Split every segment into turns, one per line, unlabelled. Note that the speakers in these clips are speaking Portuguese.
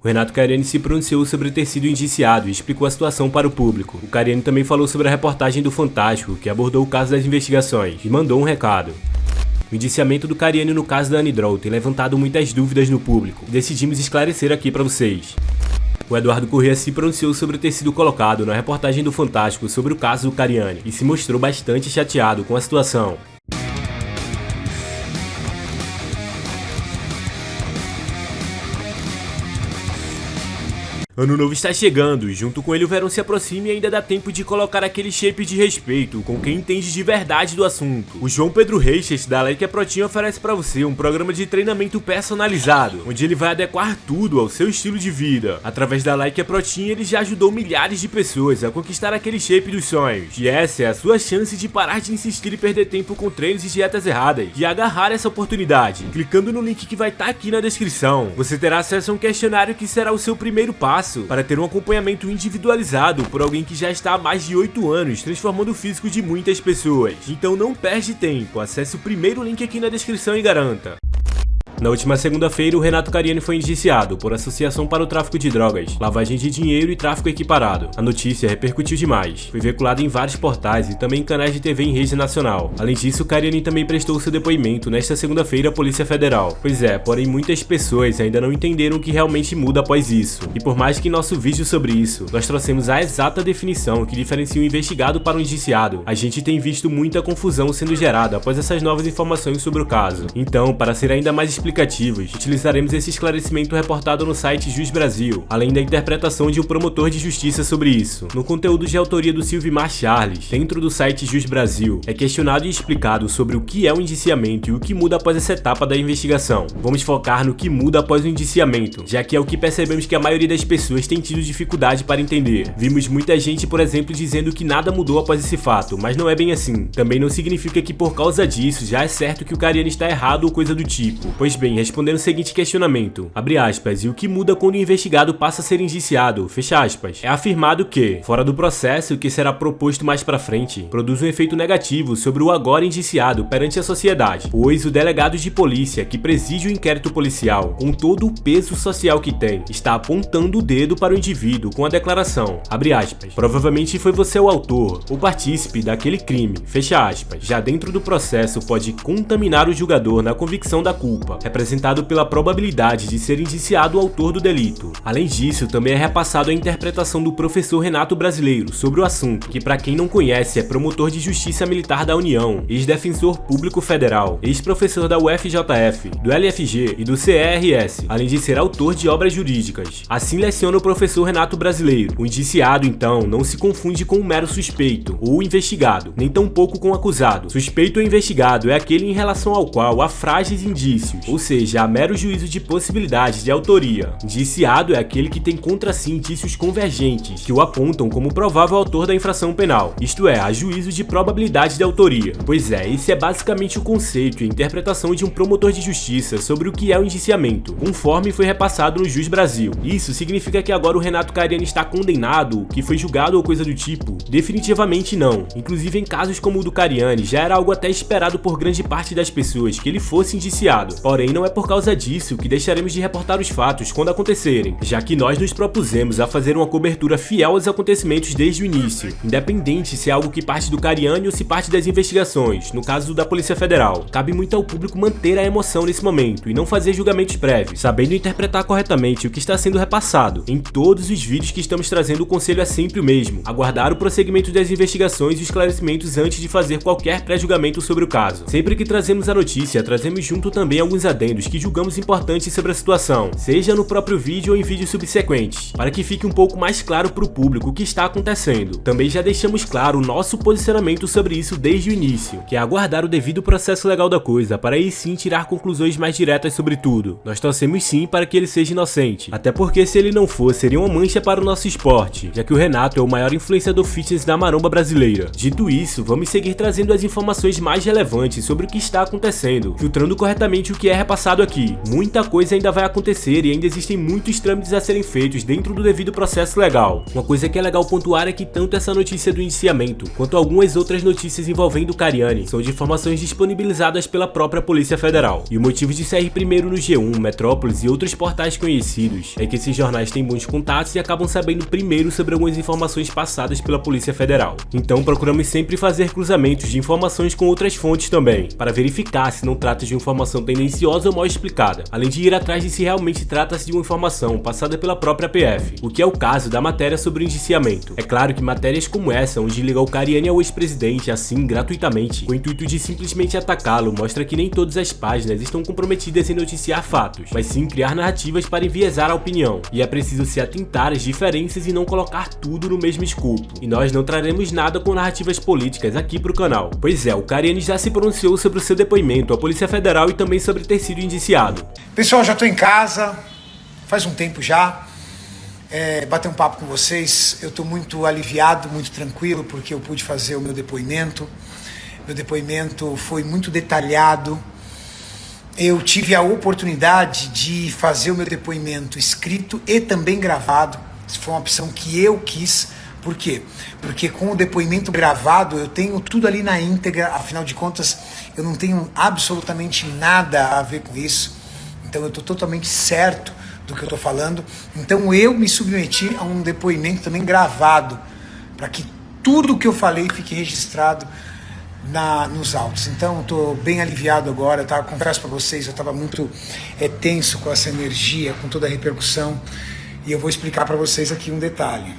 O Renato Cariani se pronunciou sobre ter sido indiciado e explicou a situação para o público. O Cariani também falou sobre a reportagem do Fantástico, que abordou o caso das investigações, e mandou um recado. O indiciamento do Cariani no caso da Anidrol tem levantado muitas dúvidas no público, e decidimos esclarecer aqui para vocês. O Eduardo Corrêa se pronunciou sobre ter sido colocado na reportagem do Fantástico sobre o caso do Cariani, e se mostrou bastante chateado com a situação. Ano novo está chegando, e junto com ele o verão se aproxima e ainda dá tempo de colocar aquele shape de respeito com quem entende de verdade do assunto. O João Pedro Reixas da Like é Protein oferece para você um programa de treinamento personalizado, onde ele vai adequar tudo ao seu estilo de vida. Através da Like é Protein ele já ajudou milhares de pessoas a conquistar aquele shape dos sonhos. E essa é a sua chance de parar de insistir e perder tempo com treinos e dietas erradas, e agarrar essa oportunidade. Clicando no link que vai estar aqui na descrição, você terá acesso a um questionário que será o seu primeiro passo para ter um acompanhamento individualizado por alguém que já está há mais de 8 anos transformando o físico de muitas pessoas. Então não perde tempo, acesse o primeiro link aqui na descrição e garanta. Na última segunda-feira, o Renato Cariani foi indiciado por associação para o tráfico de drogas, lavagem de dinheiro e tráfico equiparado. A notícia repercutiu demais, foi veiculada em vários portais e também em canais de TV em rede nacional. Além disso, Cariani também prestou seu depoimento nesta segunda-feira à Polícia Federal. Pois é, porém muitas pessoas ainda não entenderam o que realmente muda após isso. E por mais que em nosso vídeo sobre isso, nós trouxemos a exata definição que diferencia o investigado para o indiciado, a gente tem visto muita confusão sendo gerada após essas novas informações sobre o caso. Então, para ser ainda mais explicativos, utilizaremos esse esclarecimento reportado no site Jus Brasil, além da interpretação de um promotor de justiça sobre isso. No conteúdo de autoria do Silvimar Charles, dentro do site Jus Brasil, é questionado e explicado sobre o que é o indiciamento e o que muda após essa etapa da investigação. Vamos focar no que muda após o indiciamento, já que é o que percebemos que a maioria das pessoas tem tido dificuldade para entender. Vimos muita gente, por exemplo, dizendo que nada mudou após esse fato, mas não é bem assim. Também não significa que por causa disso já é certo que o Cariani está errado ou coisa do tipo. Pois bem, respondendo o seguinte questionamento, abre aspas, e o que muda quando o investigado passa a ser indiciado, fecha aspas, é afirmado que, fora do processo que será proposto mais pra frente, produz um efeito negativo sobre o agora indiciado perante a sociedade, pois o delegado de polícia que preside o inquérito policial, com todo o peso social que tem, está apontando o dedo para o indivíduo com a declaração, abre aspas, provavelmente foi você o autor ou partícipe daquele crime, fecha aspas, já dentro do processo pode contaminar o julgador na convicção da culpa, representado pela probabilidade de ser indiciado o autor do delito. Além disso, também é repassado a interpretação do professor Renato Brasileiro sobre o assunto, que para quem não conhece é promotor de Justiça Militar da União, ex-defensor público federal, ex-professor da UFJF, do LFG e do CERS, além de ser autor de obras jurídicas. Assim leciona o professor Renato Brasileiro. O indiciado, então, não se confunde com um mero suspeito ou investigado, nem tampouco com o acusado. Suspeito ou investigado é aquele em relação ao qual há frágeis indícios, ou seja, há mero juízo de possibilidade de autoria. Indiciado é aquele que tem contra si indícios convergentes, que o apontam como provável autor da infração penal, isto é, há juízo de probabilidade de autoria. Pois é, esse é basicamente o conceito e a interpretação de um promotor de justiça sobre o que é o indiciamento, conforme foi repassado no Jus Brasil. Isso significa que agora o Renato Cariani está condenado, que foi julgado ou coisa do tipo? Definitivamente não. Inclusive em casos como o do Cariani, já era algo até esperado por grande parte das pessoas que ele fosse indiciado. Porém, não é por causa disso que deixaremos de reportar os fatos quando acontecerem, já que nós nos propusemos a fazer uma cobertura fiel aos acontecimentos desde o início, independente se é algo que parte do Cariani ou se parte das investigações, no caso da Polícia Federal. Cabe muito ao público manter a emoção nesse momento e não fazer julgamentos prévios, sabendo interpretar corretamente o que está sendo repassado. Em todos os vídeos que estamos trazendo, o conselho é sempre o mesmo: aguardar o prosseguimento das investigações e esclarecimentos antes de fazer qualquer pré-julgamento sobre o caso. Sempre que trazemos a notícia, trazemos junto também alguns adendos que julgamos importantes sobre a situação, seja no próprio vídeo ou em vídeos subsequentes, para que fique um pouco mais claro para o público o que está acontecendo. Também já deixamos claro o nosso posicionamento sobre isso desde o início, que é aguardar o devido processo legal da coisa, para aí sim tirar conclusões mais diretas sobre tudo. Nós torcemos sim para que ele seja inocente, até porque se ele não for, seria uma mancha para o nosso esporte, já que o Renato é o maior influenciador fitness da maromba brasileira. Dito isso, vamos seguir trazendo as informações mais relevantes sobre o que está acontecendo, filtrando corretamente o que é repassado aqui. Muita coisa ainda vai acontecer e ainda existem muitos trâmites a serem feitos dentro do devido processo legal. Uma coisa que é legal pontuar é que tanto essa notícia do indiciamento, quanto algumas outras notícias envolvendo Cariani, são de informações disponibilizadas pela própria Polícia Federal. E o motivo de sair primeiro no G1, Metrópolis e outros portais conhecidos é que esses jornais têm bons contatos e acabam sabendo primeiro sobre algumas informações passadas pela Polícia Federal. Então procuramos sempre fazer cruzamentos de informações com outras fontes também, para verificar se não trata de uma informação tendenciosa ou mal explicada, além de ir atrás de se realmente trata-se de uma informação passada pela própria PF, o que é o caso da matéria sobre o indiciamento. É claro que matérias como essa, onde liga o Cariani ao ex-presidente assim, gratuitamente, com o intuito de simplesmente atacá-lo, mostra que nem todas as páginas estão comprometidas em noticiar fatos, mas sim criar narrativas para enviesar a opinião, e é preciso se atentar às diferenças e não colocar tudo no mesmo escopo. E nós não traremos nada com narrativas políticas aqui pro canal. Pois é, o Cariani já se pronunciou sobre o seu depoimento à Polícia Federal e também sobre ter sido indiciado.
Pessoal, já tô em casa, faz um tempo já, bater um papo com vocês. Eu tô muito aliviado, muito tranquilo, porque eu pude fazer o meu depoimento. Meu depoimento foi muito detalhado. Eu tive a oportunidade de fazer o meu depoimento escrito e também gravado. Isso foi uma opção que eu quis. Por quê? Porque com o depoimento gravado eu tenho tudo ali na íntegra, afinal de contas eu não tenho absolutamente nada a ver com isso. Então eu estou totalmente certo do que eu estou falando. Então eu me submeti a um depoimento também gravado, para que tudo o que eu falei fique registrado nos autos. Então eu tô bem aliviado agora, tá? Confesso para vocês, eu estava muito tenso com essa energia, com toda a repercussão, e eu vou explicar para vocês aqui um detalhe.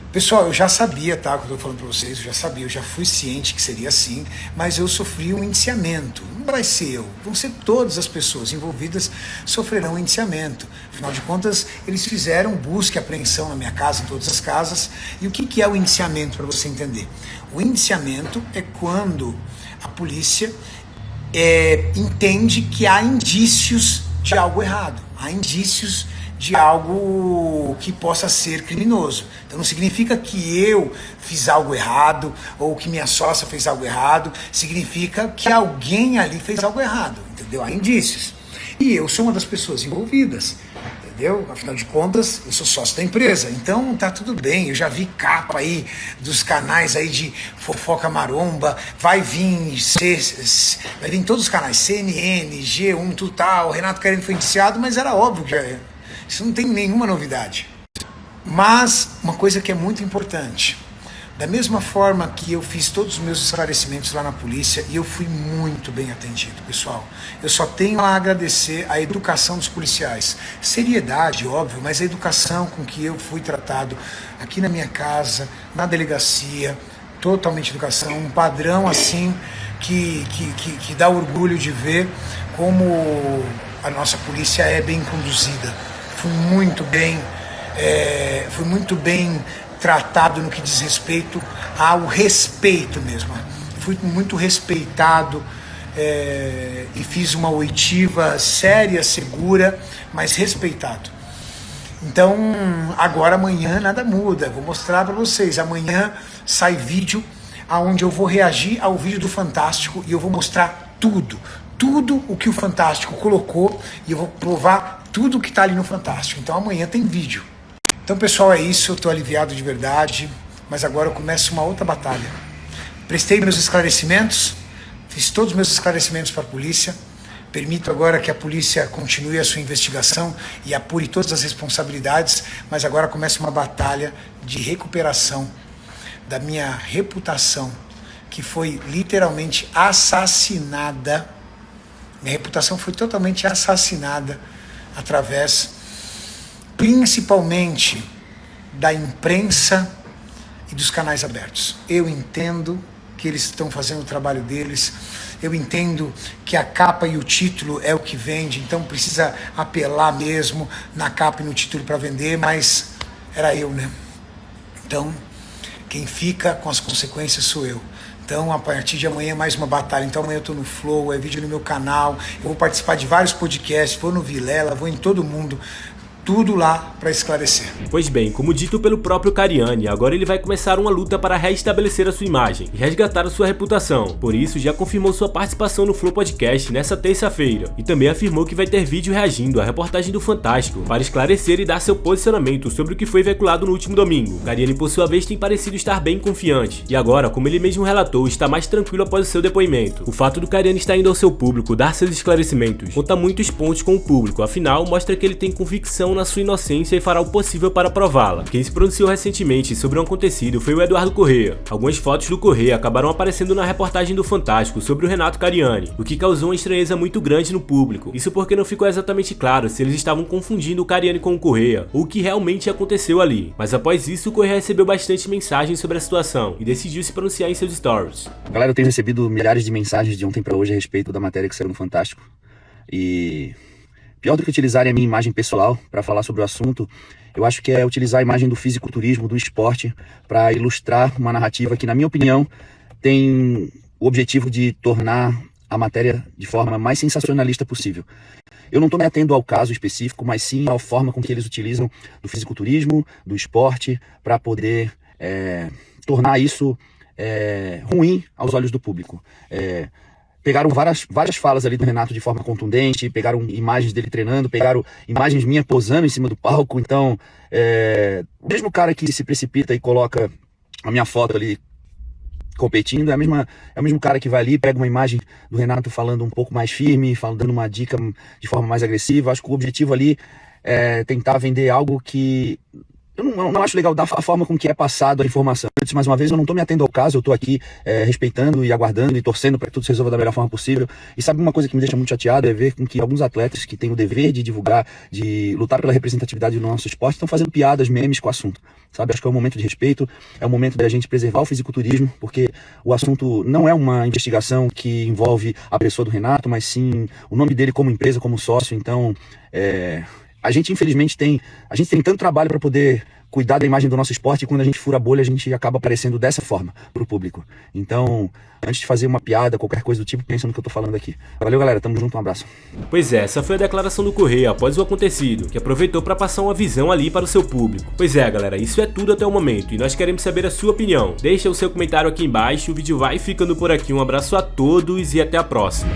Pessoal, eu já sabia, tá? O que eu tô falando para vocês, eu já sabia, eu já fui ciente que seria assim, mas eu sofri um indiciamento. Não vai ser eu, vão ser todas as pessoas envolvidas sofrerão um indiciamento. Afinal de contas, eles fizeram busca e apreensão na minha casa, em todas as casas. E o que é o indiciamento, para você entender? O indiciamento é quando a polícia entende que há indícios de algo errado, há indícios de algo que possa ser criminoso. Então não significa que eu fiz algo errado ou que minha sócia fez algo errado, significa que alguém ali fez algo errado, entendeu? Há indícios. E eu sou uma das pessoas envolvidas, entendeu? Afinal de contas, eu sou sócio da empresa, então tá tudo bem. Eu já vi capa aí dos canais aí de fofoca maromba, vai vir em todos os canais, CNN, G1, tudo tal, Renato Cariani foi indiciado, mas era óbvio que já era. Isso não tem nenhuma novidade. Mas uma coisa que é muito importante, da mesma forma que eu fiz todos os meus esclarecimentos lá na polícia, e eu fui muito bem atendido, pessoal. Eu só tenho a agradecer a educação dos policiais. Seriedade, óbvio, mas a educação com que eu fui tratado aqui na minha casa, na delegacia, totalmente educação, um padrão assim que dá orgulho de ver como a nossa polícia é bem conduzida. Fui muito bem tratado no que diz respeito ao respeito mesmo. Fui muito respeitado e fiz uma oitiva séria, segura, mas respeitado. Então, agora amanhã nada muda. Vou mostrar para vocês. Amanhã sai vídeo onde eu vou reagir ao vídeo do Fantástico e eu vou mostrar tudo o que o Fantástico colocou e eu vou provar tudo que está ali no Fantástico. Então amanhã tem vídeo. Então pessoal, é isso, eu estou aliviado de verdade, mas agora eu começo uma outra batalha. Prestei meus esclarecimentos, fiz todos os meus esclarecimentos para a polícia, permito agora que a polícia continue a sua investigação e apure todas as responsabilidades, mas agora começa uma batalha de recuperação da minha reputação, que foi literalmente assassinada. Minha reputação foi totalmente assassinada através, principalmente, da imprensa e dos canais abertos. Eu entendo que eles estão fazendo o trabalho deles, eu entendo que a capa e o título é o que vende, então precisa apelar mesmo na capa e no título para vender, mas era eu, né? Então, quem fica com as consequências sou eu. Então, a partir de amanhã, mais uma batalha. Então, amanhã eu tô no Flow, vídeo no meu canal. Eu vou participar de vários podcasts, vou no Vilela, vou em todo mundo. tudo lá para esclarecer.
Pois bem, como dito pelo próprio Cariani, agora ele vai começar uma luta para restabelecer a sua imagem e resgatar a sua reputação. Por isso, já confirmou sua participação no Flow Podcast nessa terça-feira e também afirmou que vai ter vídeo reagindo à reportagem do Fantástico para esclarecer e dar seu posicionamento sobre o que foi veiculado no último domingo. Cariani, por sua vez, tem parecido estar bem confiante e agora, como ele mesmo relatou, está mais tranquilo após o seu depoimento. O fato do Cariani estar indo ao seu público dar seus esclarecimentos conta muitos pontos com o público, afinal, mostra que ele tem convicção na sua inocência e fará o possível para prová-la. Quem se pronunciou recentemente sobre o acontecido foi o Eduardo Corrêa. Algumas fotos do Corrêa acabaram aparecendo na reportagem do Fantástico sobre o Renato Cariani, o que causou uma estranheza muito grande no público. Isso porque não ficou exatamente claro se eles estavam confundindo o Cariani com o Corrêa ou o que realmente aconteceu ali. Mas após isso, o Corrêa recebeu bastante mensagens sobre a situação e decidiu se pronunciar em seus stories.
Galera, eu tenho recebido milhares de mensagens de ontem para hoje a respeito da matéria que saiu no Fantástico. E pior do que utilizarem a minha imagem pessoal para falar sobre o assunto, eu acho que é utilizar a imagem do fisiculturismo, do esporte, para ilustrar uma narrativa que, na minha opinião, tem o objetivo de tornar a matéria de forma mais sensacionalista possível. Eu não estou me atendo ao caso específico, mas sim à forma com que eles utilizam do fisiculturismo, do esporte, para poder tornar isso ruim aos olhos do público. Pegaram várias falas ali do Renato de forma contundente, pegaram imagens dele treinando, pegaram imagens minhas posando em cima do palco. Então, o mesmo cara que se precipita e coloca a minha foto ali competindo, é o mesmo cara que vai ali, pega uma imagem do Renato falando um pouco mais firme, dando uma dica de forma mais agressiva. Acho que o objetivo ali é tentar vender algo que eu não acho legal da forma com que é passado a informação. Eu disse mais uma vez, eu não estou me atendo ao caso, eu estou aqui respeitando e aguardando e torcendo para que tudo se resolva da melhor forma possível. E sabe uma coisa que me deixa muito chateado é ver com que alguns atletas que têm o dever de divulgar, de lutar pela representatividade do nosso esporte, estão fazendo piadas, memes com o assunto. Sabe? Acho que é um momento de respeito, é um momento da gente preservar o fisiculturismo, porque o assunto não é uma investigação que envolve a pessoa do Renato, mas sim o nome dele como empresa, como sócio. Então, a gente infelizmente tem tanto trabalho para poder cuidar da imagem do nosso esporte, e quando a gente fura a bolha, a gente acaba aparecendo dessa forma para o público. Então, antes de fazer uma piada, qualquer coisa do tipo, pensa no que eu tô falando aqui. Valeu, galera, tamo junto, um abraço.
Pois é, essa foi a declaração do Corrêa após o acontecido, que aproveitou para passar uma visão ali para o seu público. Pois é, galera, isso é tudo até o momento, e nós queremos saber a sua opinião. Deixa o seu comentário aqui embaixo, o vídeo vai ficando por aqui, um abraço a todos e até a próxima.